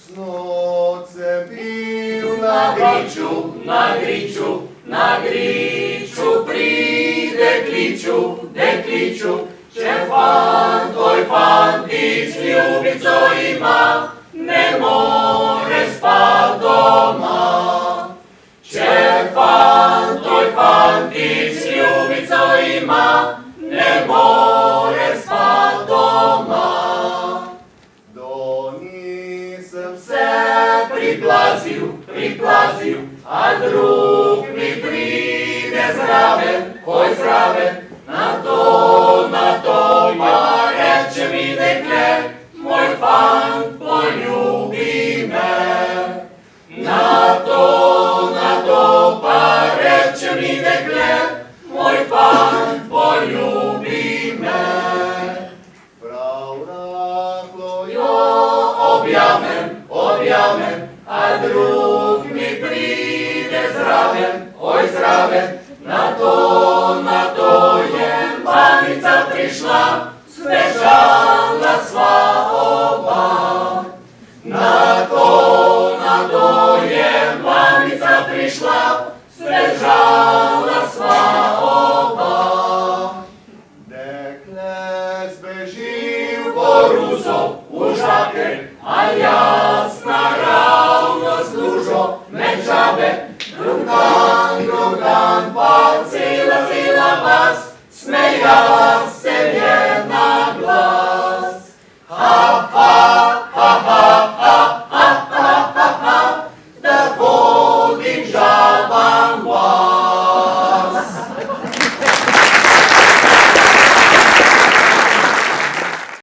Снocem pil Na griču pri dekliču, če tvoj fantič ljubico ima, ne more spat doma. Če tvoj fantič ljubico ima, ne more spat doma. Do nisem Se priplazil, a drug mi pride zraven, oj zraven, na to pa reče mi dekle, moj fant poljubi me. Na to pa reče mi dekle, moj fant poljubi me. prav rahlo Jo objamem, a drug mi pride zraven, oj zraven, na to je mamica prišla, zbežala sva oba. Na to je mamica prišla, zbežala sva oba. dekle zbeži v Poruzo v žakelj, a jaz naravno služo med žabe. Drug dan pa cela vas, smeja se je na glas.